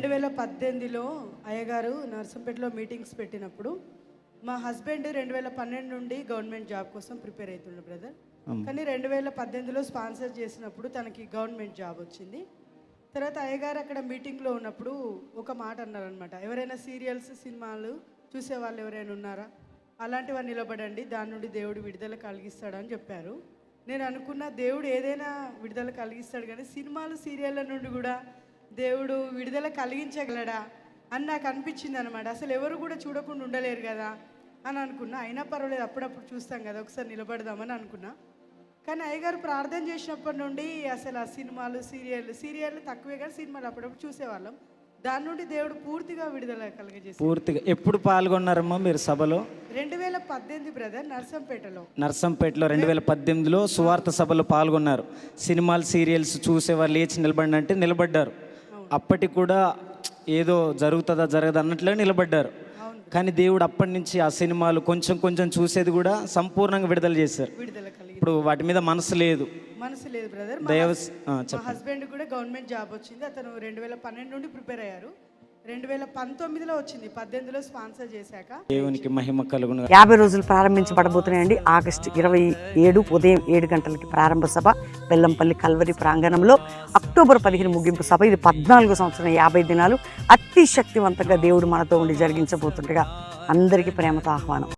2018లో అయ్యగారు నర్సంపేటలో మీటింగ్స్ పెట్టినప్పుడు మా హస్బెండ్ 2012 నుండి గవర్నమెంట్ జాబ్ కోసం ప్రిపేర్ అవుతుండే బ్రదర్. కానీ 2018లో స్పాన్సర్ చేసినప్పుడు తనకి గవర్నమెంట్ జాబ్ వచ్చింది. తర్వాత అయ్యగారు అక్కడ మీటింగ్లో ఉన్నప్పుడు ఒక మాట అన్నారనమాట, ఎవరైనా సీరియల్స్ సినిమాలు చూసే వాళ్ళు ఎవరైనా ఉన్నారా, అలాంటివి నిలబడండి, దాని నుండి దేవుడు విడుదల కలిగిస్తాడని చెప్పారు. నేను అనుకున్న దేవుడు ఏదైనా విడుదల కలిగిస్తాడు, కానీ సినిమాలు సీరియళ్ళ నుండి కూడా దేవుడు విడుదల కలిగించగలడా అని నాకు అనిపించింది అనమాట. అసలు ఎవరు కూడా చూడకుండా ఉండలేరు కదా అని అనుకున్నా. అయినా పర్వాలేదు, అప్పుడప్పుడు చూస్తాం కదా, ఒకసారి నిలబడదామని అనుకున్నా. కానీ అయ్యగారు ప్రార్థన చేసినప్పటి నుండి అసలు ఆ సినిమాలు సీరియళ్ళు తక్కువే, కానీ సినిమాలు అప్పుడప్పుడు చూసేవాళ్ళం. దాని నుండి దేవుడు పూర్తిగా విడుదల కలిగజేసి. పూర్తిగా ఎప్పుడు పాల్గొన్నారమ్మా మీరు సభలో? 2018 బ్రదర్, నర్సంపేటలో 2018లో సువార్త సభలో పాల్గొన్నారు. సినిమాలు సీరియల్స్ చూసేవాళ్ళు లేచి నిలబడి అంటే నిలబడ్డారు. అప్పటికి కూడా ఏదో జరుగుతుందా జరగదా అన్నట్లే నిలబడ్డారు. కానీ దేవుడు అప్పటి నుంచి ఆ సినిమాలు కొంచెం కొంచెం చూసేది కూడా సంపూర్ణంగా విడుదల చేశారు. ఇప్పుడు వాటి మీద మనసు లేదు బ్రదర్. మా హస్బెండ్ కూడా గవర్నమెంట్ జాబ్ వచ్చింది. అతను 2012 నుండి ప్రిపేర్ అయ్యారు. 2019లో వచ్చింది, 18లో స్పాన్సర్ చేశాక దేవునికి మహిమ కలుగును. 50 రోజులు ప్రారంభించబడబోతున్నాయండి. ఆగస్టు 27 ఉదయం 7 గంటలకి ప్రారంభ సభ బెల్లంపల్లి కల్వరి ప్రాంగణంలో. అక్టోబర్ 15 ముగింపు సభ. ఇది 14 సంవత్సరం 50 దినాలు అతి శక్తివంతంగా దేవుడు మనతో ఉండి జరిగించబోతుండగా అందరికీ ప్రేమతో ఆహ్వానం.